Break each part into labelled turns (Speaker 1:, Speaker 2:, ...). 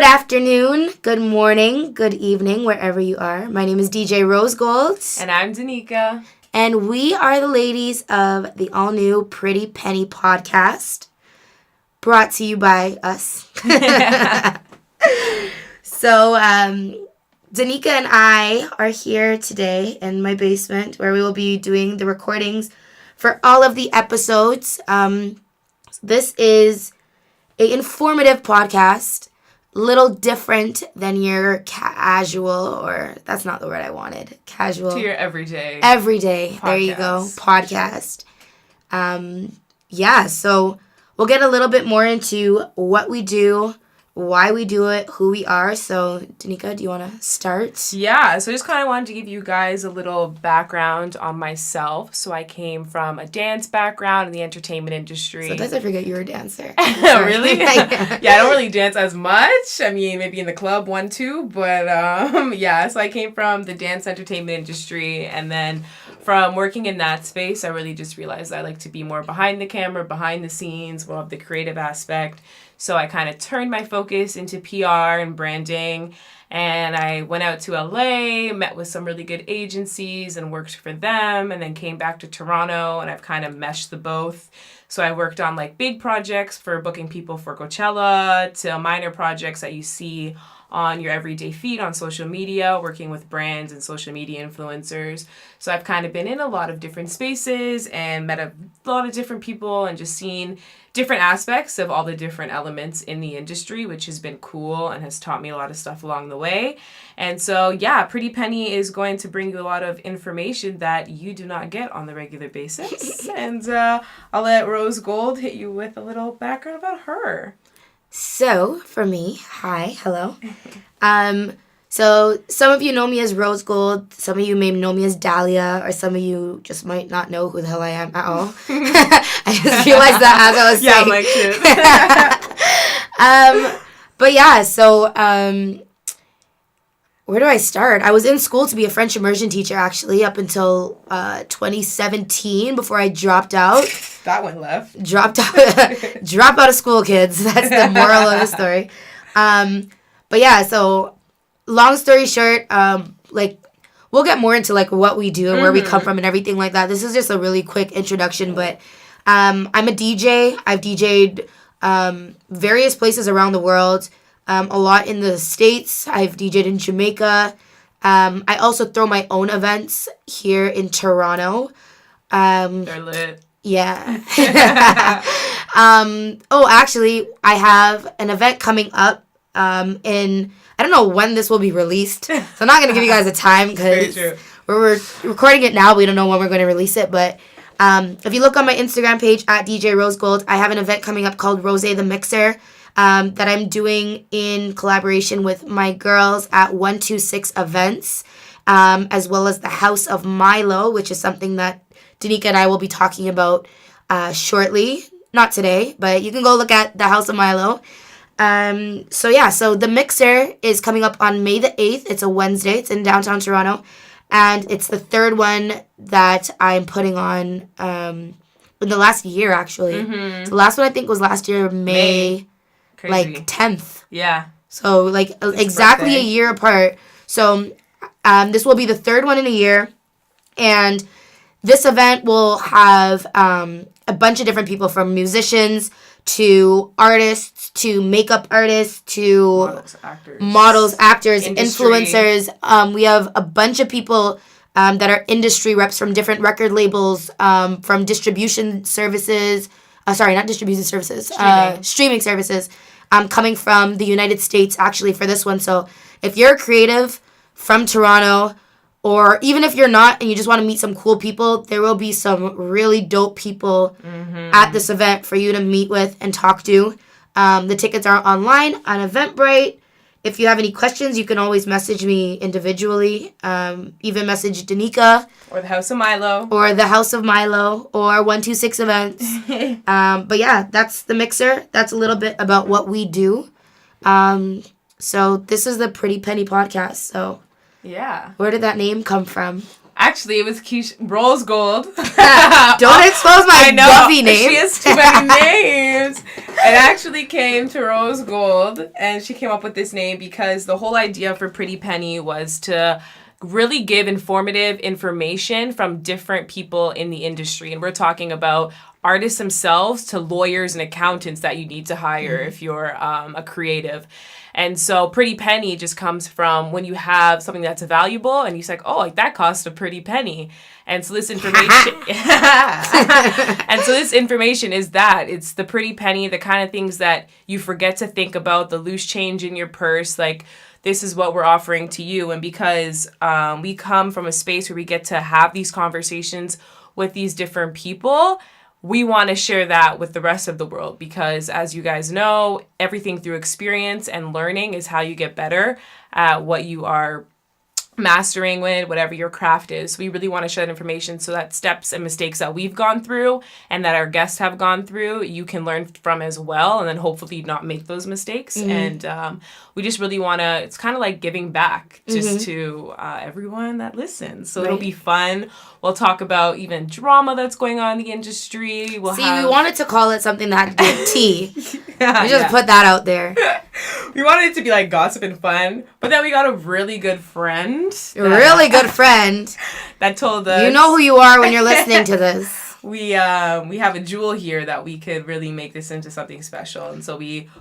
Speaker 1: afternoon, good morning, good evening, wherever you are. My name is DJ Rose Gold.
Speaker 2: And I'm Danica.
Speaker 1: And we are the ladies of the all-new Pretty Penny podcast, brought to you by us. So, Danica and I are here today in my basement where we will be doing the recordings for all of the episodes. This is an informative podcast, little different than your casual, or that's not the word I wanted, casual.
Speaker 2: To your everyday.
Speaker 1: Everyday, there you go, podcast. So we'll get a little bit more into what we do, why we do it, who we are. So, Danica, do you want to start?
Speaker 2: Yeah, so I just kind of wanted to give you guys a little background on myself. So I came from a dance background in the entertainment industry.
Speaker 1: Sometimes I forget you're a dancer.
Speaker 2: Really? Yeah, I don't really dance as much. I mean, maybe in the club, 1, 2. But so I came from the dance entertainment industry. And then from working in that space, I really just realized I like to be more behind the camera, behind the scenes, more of the creative aspect. So I kind of turned my focus into PR and branding, and I went out to LA, met with some really good agencies and worked for them, and then came back to Toronto, and I've kind of meshed the both. So I worked on like big projects for booking people for Coachella to minor projects that you see on your everyday feed on social media, working with brands and social media influencers. So I've kind of been in a lot of different spaces and met a lot of different people and just seen different aspects of all the different elements in the industry, which has been cool and has taught me a lot of stuff along the way. And so, yeah, Pretty Penny is going to bring you a lot of information that you do not get on the regular basis. And I'll let Rose Gold hit you with a little background about her.
Speaker 1: So, for me, hi, hello. So some of you know me as Rose Gold, some of you may know me as Dahlia, or some of you just might not know who the hell I am at all. I just realized that as I was saying. Where do I start? I was in school to be a French immersion teacher, actually, up until 2017, before I dropped out.
Speaker 2: That went left.
Speaker 1: Drop out of school, kids. That's the moral of the story. So long story short, we'll get more into like what we do and where we come from and everything like that. This is just a really quick introduction, but I'm a DJ. I've DJ'd various places around the world, a lot in the States. I've DJ'd in Jamaica. I also throw my own events here in Toronto.
Speaker 2: They're lit.
Speaker 1: Yeah. Actually, I have an event coming up I don't know when this will be released, so I'm not going to give you guys a time because we're recording it now. We don't know when we're going to release it, but if you look on my Instagram page at DJ Rose Gold, I have an event coming up called Rose the Mixer that I'm doing in collaboration with my girls at 126 Events, as well as the House of Milo, which is something that Danica and I will be talking about shortly. Not today, but you can go look at the House of Milo. So the Mixer is coming up on May the 8th. It's a Wednesday. It's in downtown Toronto. And it's the third one that I'm putting on in the last year, actually. Mm-hmm. So the last one I think was last year, May. Crazy. 10th.
Speaker 2: Yeah.
Speaker 1: So exactly birthday. A year apart. So this will be the third one in a year. And this event will have a bunch of different people, from musicians to artists to makeup artists to models, actors, influencers. We have a bunch of people that are industry reps from different record labels, from distribution services. Streaming services. Coming from the United States, actually, for this one. So if you're a creative from Toronto, or even if you're not and you just want to meet some cool people, there will be some really dope people at this event for you to meet with and talk to. The tickets are online on Eventbrite. If you have any questions, you can always message me individually. Even message Danica.
Speaker 2: Or the House of Milo.
Speaker 1: Or 126 Events. That's the Mixer. That's a little bit about what we do. So this is the Pretty Penny podcast. So
Speaker 2: yeah.
Speaker 1: Where did that name come from?
Speaker 2: Actually, it was Rose Gold.
Speaker 1: Don't expose my Buffy name.
Speaker 2: She has too many names. It actually came to Rose Gold, and she came up with this name because the whole idea for Pretty Penny was to really give informative information from different people in the industry. And we're talking about artists themselves to lawyers and accountants that you need to hire if you're a creative. And so Pretty Penny just comes from when you have something that's valuable and you say, oh, like that cost a pretty penny. And so this information is that. It's the pretty penny, the kind of things that you forget to think about, the loose change in your purse, like this is what we're offering to you. And because we come from a space where we get to have these conversations with these different people, we want to share that with the rest of the world because, as you guys know, everything through experience and learning is how you get better at what you are mastering with, whatever your craft is. We really want to share that information so that steps and mistakes that we've gone through and that our guests have gone through, you can learn from as well, and then hopefully not make those mistakes. And we just really want to, it's kind of like giving back just to everyone that listens. So it'll be fun. We'll talk about even drama that's going on in the industry. We
Speaker 1: wanted to call it something that had good tea. We just put that out there.
Speaker 2: We wanted it to be like gossip and fun, but then we got a really good friend. That told us.
Speaker 1: You know who you are when you're listening to this.
Speaker 2: We have a jewel here that we could really make this into something special, and so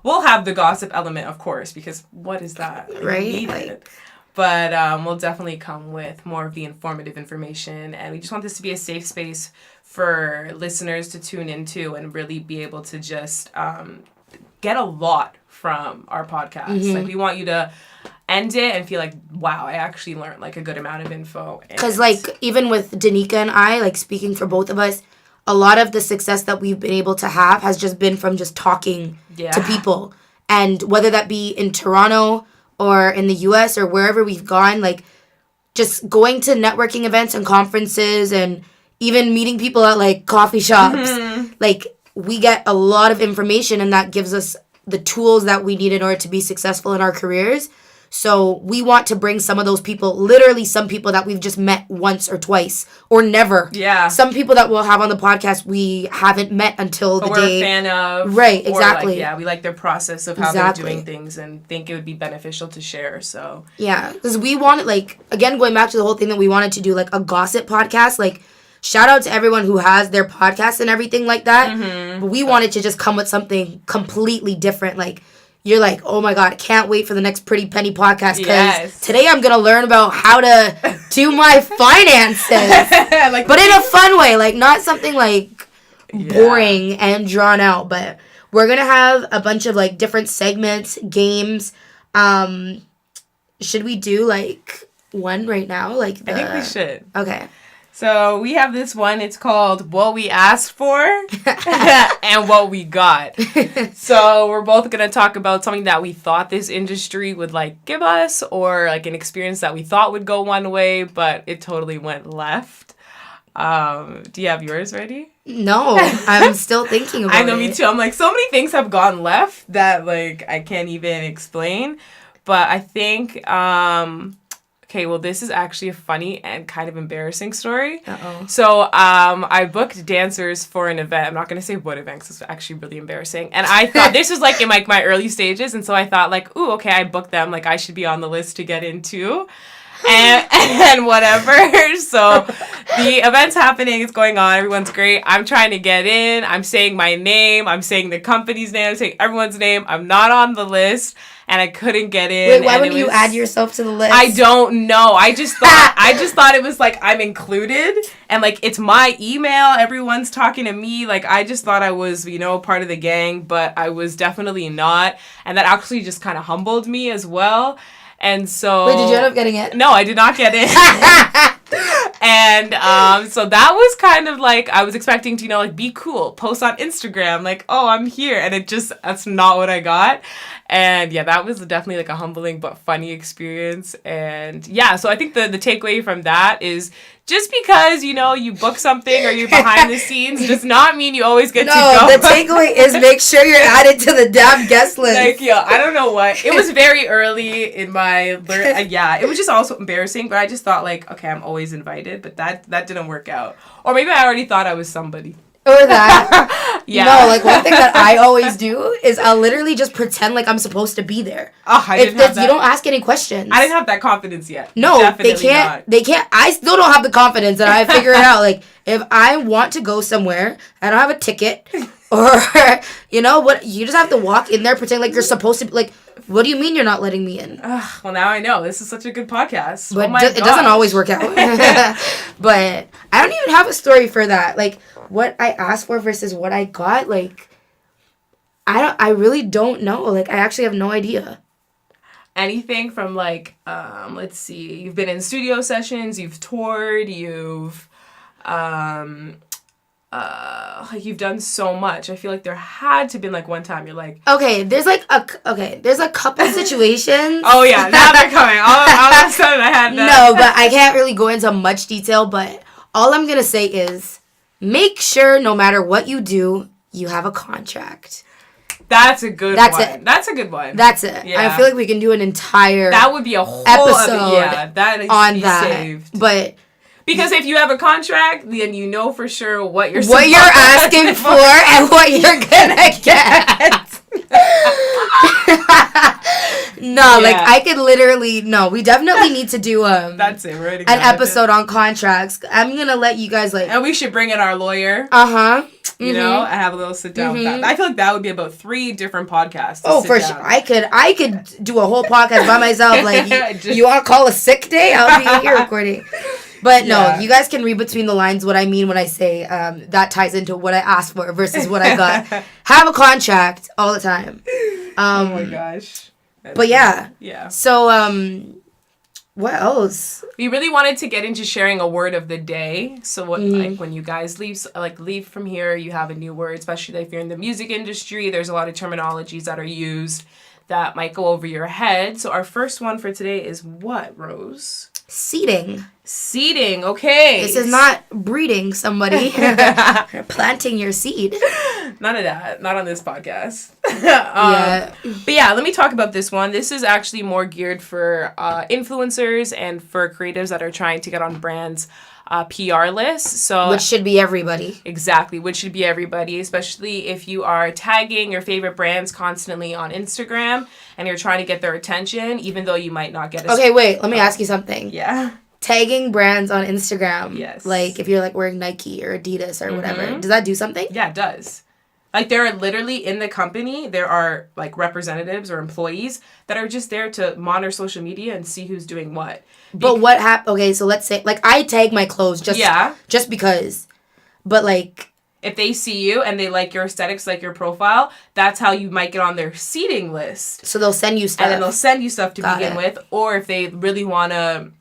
Speaker 2: we'll have the gossip element, of course, because what is that?
Speaker 1: Right.
Speaker 2: But we'll definitely come with more of the informative information, and we just want this to be a safe space for listeners to tune into and really be able to just get a lot from our podcast. Like we want you to end it and feel like, wow, I actually learned like a good amount of info.
Speaker 1: Because like even with Danica and I, like speaking for both of us, a lot of the success that we've been able to have has just been from just talking to people. And whether that be in Toronto or in the US or wherever we've gone, like just going to networking events and conferences and even meeting people at like coffee shops, like we get a lot of information and that gives us the tools that we need in order to be successful in our careers. So we want to bring some of those people, literally some people that we've just met once or twice or never.
Speaker 2: Yeah.
Speaker 1: Some people that we'll have on the podcast we haven't met until the day.
Speaker 2: We're a fan of.
Speaker 1: Right, exactly.
Speaker 2: We like their process of how they're doing things and think it would be beneficial to share, so.
Speaker 1: Yeah, because we wanted, like, again, going back to the whole thing that we wanted to do, like, a gossip podcast, like, shout out to everyone who has their podcast and everything like that. But we wanted to just come with something completely different, like, you're like, oh my God, can't wait for the next Pretty Penny podcast because today I'm going to learn about how to do my finances. But in a fun way, like not something like boring and drawn out. But we're going to have a bunch of like different segments, games. Should we do like one right now? I
Speaker 2: think we should.
Speaker 1: Okay.
Speaker 2: So we have this one. It's called What We Asked For and What We Got. So we're both going to talk about something that we thought this industry would like give us or like an experience that we thought would go one way, but it totally went left. Do you have yours ready?
Speaker 1: No, I'm still thinking about it.
Speaker 2: I know, me too. I'm like, so many things have gone left that like I can't even explain. But I think... Okay, well, this is actually a funny and kind of embarrassing story.
Speaker 1: Uh-oh.
Speaker 2: So, I booked dancers for an event. I'm not going to say what event, because it's actually really embarrassing. And I thought, this was, like, in, like, my early stages. And so I thought, like, ooh, okay, I booked them. Like, I should be on the list to get into. And whatever. So, the event's happening. It's going on. Everyone's great. I'm trying to get in. I'm saying my name. I'm saying the company's name. I'm saying everyone's name. I'm not on the list. And I couldn't get in.
Speaker 1: Wait, why wouldn't you add yourself to the list?
Speaker 2: I don't know. I just thought it was like I'm included and like it's my email. Everyone's talking to me. Like I just thought I was, part of the gang, but I was definitely not. And that actually just kind of humbled me as well. And so
Speaker 1: wait, did you end up getting it?
Speaker 2: No, I did not get it. And so that was kind of like I was expecting to, like be cool, post on Instagram, like, oh, I'm here. And that's not what I got. And yeah, that was definitely like a humbling but funny experience. And yeah, so I think the takeaway from that is just because, you know, you book something or you're behind the scenes does not mean you always get to go.
Speaker 1: No, the takeaway is make sure you're added to the damn guest list.
Speaker 2: Like, yo, I don't know what. It was very early in my... yeah, it was just also embarrassing, but I just thought, like, okay, I'm always invited, but that didn't work out. Or maybe I already thought I was somebody.
Speaker 1: Or that. Yeah. No, like, one thing that I always do is I'll literally just pretend like I'm supposed to be there.
Speaker 2: Oh, I didn't have that.
Speaker 1: You don't ask any questions.
Speaker 2: I didn't have that confidence yet.
Speaker 1: No, Definitely they can't. I still don't have the confidence, and I figure it out. Like, if I want to go somewhere, I don't have a ticket, or, you know, what, you just have to walk in there, pretend like you're supposed to be, like, what do you mean you're not letting me in?
Speaker 2: Well, now I know. This is such a good podcast.
Speaker 1: But it doesn't always work out. But I don't even have a story for that. Like, what I asked for versus what I got, like, I really don't know. Like, I actually have no idea.
Speaker 2: Anything from, like, let's see, you've been in studio sessions, you've toured, you've you've done so much. I feel like there had to have been like one time you're like,
Speaker 1: okay, there's a couple situations.
Speaker 2: Oh yeah, now they're coming. All of a sudden I had that.
Speaker 1: No, but I can't really go into much detail, but all I'm gonna say is make sure no matter what you do, you have a contract.
Speaker 2: That's a good one.
Speaker 1: That's it.
Speaker 2: That's a good one.
Speaker 1: That's it. Yeah. I feel like we can do an entire
Speaker 2: that would be a whole
Speaker 1: episode
Speaker 2: that
Speaker 1: on that.
Speaker 2: Saved.
Speaker 1: But
Speaker 2: because if you have a contract, then you know for sure what you're
Speaker 1: asking for and what you're gonna get. Like I could literally we definitely need to do
Speaker 2: that's it. We're
Speaker 1: an episode on contracts. I'm gonna let you guys
Speaker 2: and we should bring in our lawyer. You know, I have a little sit down with that. I feel like that would be about 3 different podcasts.
Speaker 1: Oh, for sure. I could do a whole podcast by myself. Like, you want to call a sick day? I'll be here recording. But no, you guys can read between the lines what I mean when I say that ties into what I asked for versus what I got. Have a contract all the time.
Speaker 2: Oh my gosh.
Speaker 1: But yeah. So, what else?
Speaker 2: We really wanted to get into sharing a word of the day. So what, like when you guys leave from here, you have a new word, especially if you're in the music industry. There's a lot of terminologies that are used that might go over your head. So our first one for today is what, Rose?
Speaker 1: Seeding.
Speaker 2: Seeding, okay.
Speaker 1: This is not breeding somebody. Planting your seed.
Speaker 2: None of that. Not on this podcast. But yeah, let me talk about this one. This is actually more geared for influencers and for creatives that are trying to get on brands' PR lists. So
Speaker 1: which should be everybody.
Speaker 2: Exactly, which should be everybody, especially if you are tagging your favorite brands constantly on Instagram and you're trying to get their attention, even though you might not get a...
Speaker 1: Okay, wait, let me ask you something.
Speaker 2: Yeah.
Speaker 1: Tagging brands on Instagram.
Speaker 2: Yes.
Speaker 1: Like, if you're, like, wearing Nike or Adidas or whatever. Does that do something?
Speaker 2: Yeah, it does. Like, there are literally, in the company, there are, like, representatives or employees that are just there to monitor social media and see who's doing what.
Speaker 1: But what happened... Okay, so let's say... Like, I tag my clothes just because. But, like...
Speaker 2: If they see you and they like your aesthetics, like your profile, that's how you might get on their seeding list.
Speaker 1: So they'll send you stuff.
Speaker 2: And then they'll send you stuff to begin with. Or if they really want to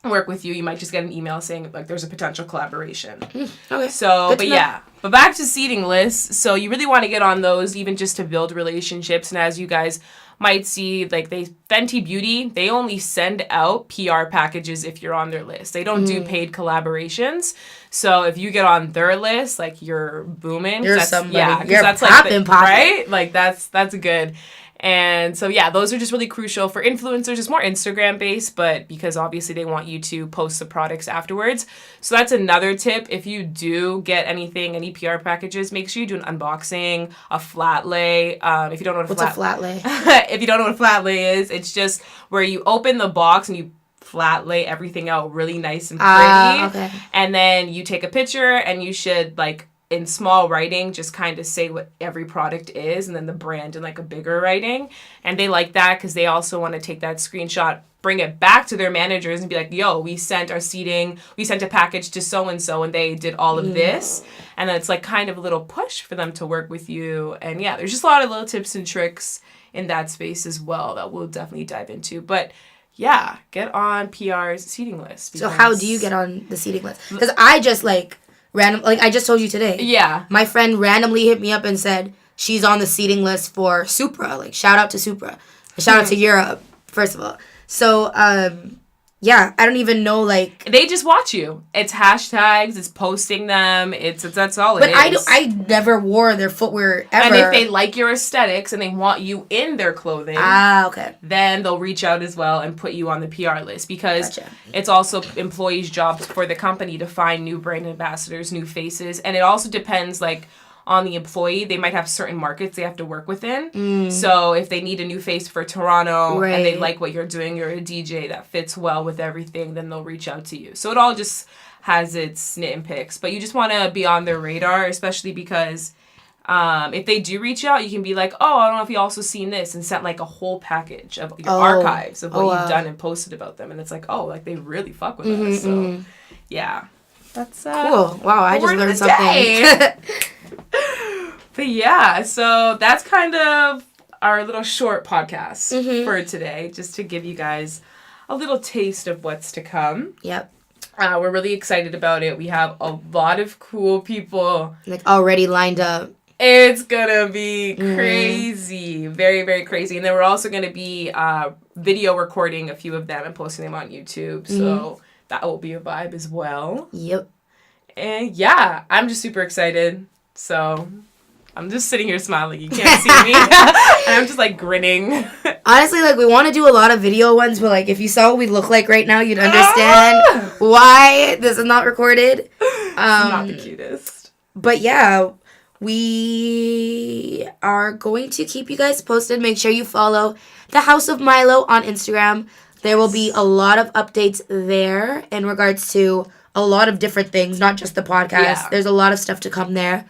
Speaker 2: work with you, you might just get an email saying, like, there's a potential collaboration.
Speaker 1: Okay.
Speaker 2: So, but yeah. But back to seeding lists. So you really want to get on those even just to build relationships. And as you guys might see, like, Fenty Beauty, they only send out PR packages if you're on their list. They don't do paid collaborations. So if you get on their list, like, you're booming.
Speaker 1: You're somebody.
Speaker 2: Yeah,
Speaker 1: you're
Speaker 2: that's
Speaker 1: popping.
Speaker 2: Right? Like, that's good. And so, yeah, those are just really crucial for influencers. It's more Instagram-based, but because obviously they want you to post the products afterwards. So that's another tip. If you do get any PR packages, make sure you do an unboxing, a flat lay. If you don't know what
Speaker 1: a flat lay?
Speaker 2: If you don't know what a flat lay is, it's just where you open the box and you flat lay everything out really nice and pretty.
Speaker 1: Okay.
Speaker 2: And then you take a picture and you should, like, in small writing, just kind of say what every product is and then the brand in, like, a bigger writing. And they like that because they also want to take that screenshot, bring it back to their managers and be like, yo, we sent our seeding, we sent a package to so-and-so and they did all of this. And then it's, like, kind of a little push for them to work with you. And yeah, there's just a lot of little tips and tricks in that space as well that we'll definitely dive into. But yeah, get on PR's seeding list.
Speaker 1: So how do you get on the seeding list? Because I just, like... I just told you today.
Speaker 2: Yeah.
Speaker 1: My friend randomly hit me up and said, she's on the seating list for Supra. Like, shout out to Supra. Shout out to Europe, first of all. So, yeah, I don't even know, like...
Speaker 2: They just watch you. It's hashtags, it's posting them, that's all it is.
Speaker 1: But I never wore their footwear ever.
Speaker 2: And if they like your aesthetics and they want you in their clothing...
Speaker 1: okay.
Speaker 2: Then they'll reach out as well and put you on the PR list. Because it's also employees' jobs for the company to find new brand ambassadors, new faces. And it also depends, like... on the employee, they might have certain markets they have to work within. So if they need a new face for Toronto and they like what you're doing, you're a DJ that fits well with everything, then they'll reach out to you. So it all just has its snit and picks. But you just want to be on their radar, especially because if they do reach out, you can be like, oh, I don't know if you also seen this, and sent like a whole package of your archives of what you've done and posted about them. And it's like, oh, like they really fuck with us. So yeah. That's
Speaker 1: cool. Wow, I just learned something.
Speaker 2: But yeah, so that's kind of our little short podcast for today, just to give you guys a little taste of what's to come.
Speaker 1: Yep.
Speaker 2: We're really excited about it. We have a lot of cool people.
Speaker 1: Like already lined up.
Speaker 2: It's gonna be crazy. Very, very crazy. And then we're also gonna be video recording a few of them and posting them on YouTube. So that will be a vibe as well.
Speaker 1: Yep.
Speaker 2: And yeah, I'm just super excited. So I'm just sitting here smiling. You can't see me. And I'm just like grinning.
Speaker 1: Honestly, like we want to do a lot of video ones, but like if you saw what we look like right now, you'd understand why this is not recorded.
Speaker 2: Not the cutest.
Speaker 1: But yeah, we are going to keep you guys posted. Make sure you follow the House of Milo on Instagram. There will be a lot of updates there in regards to a lot of different things, not just the podcast. Yeah. There's a lot of stuff to come there.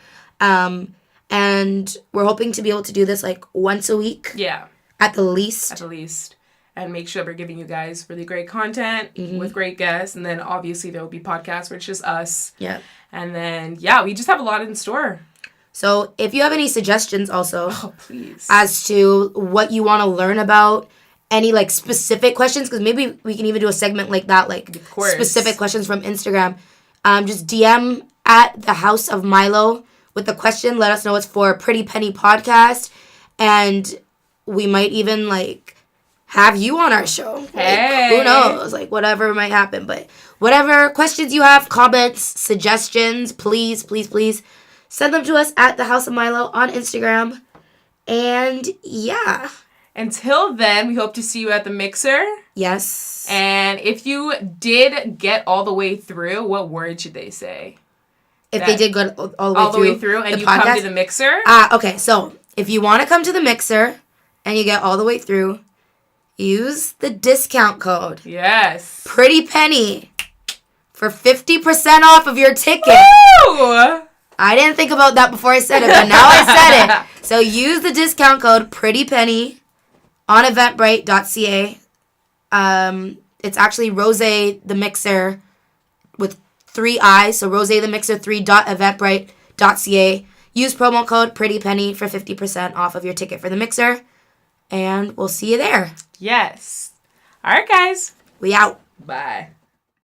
Speaker 1: And we're hoping to be able to do this like once a week.
Speaker 2: Yeah.
Speaker 1: At the least.
Speaker 2: At the least. And make sure we're giving you guys really great content with great guests. And then obviously there will be podcasts where it's just us.
Speaker 1: Yeah.
Speaker 2: And then, yeah, we just have a lot in store.
Speaker 1: So if you have any suggestions also.
Speaker 2: Please.
Speaker 1: As to what you want to learn about, any like specific questions, because maybe we can even do a segment like that, like specific questions from Instagram. Just DM at the House of Milo with the question. Let us know it's for Pretty Penny Podcast, and we might even like have you on our show.
Speaker 2: Hey.
Speaker 1: Like, who knows? Like whatever might happen, but whatever questions you have, comments, suggestions, please send them to us at the House of Milo on Instagram. And yeah.
Speaker 2: Until then, we hope to see you at the mixer.
Speaker 1: Yes.
Speaker 2: And if you did get all the way through, what word should they say?
Speaker 1: If they did go all the way through
Speaker 2: and you
Speaker 1: podcast?
Speaker 2: Come to the mixer?
Speaker 1: Okay. So if you want to come to the mixer and you get all the way through, use the discount code.
Speaker 2: Yes.
Speaker 1: Pretty Penny for 50% off of your ticket.
Speaker 2: Woo!
Speaker 1: I didn't think about that before I said it, but now I said it. So use the discount code Pretty Penny on eventbrite.ca. It's actually Rose the Mixer with 3 I's. So Rose the Mixer 3.eventbrite.ca. Use promo code Pretty Penny for 50% off of your ticket for the mixer. And we'll see you there.
Speaker 2: Yes. All right, guys.
Speaker 1: We out.
Speaker 2: Bye.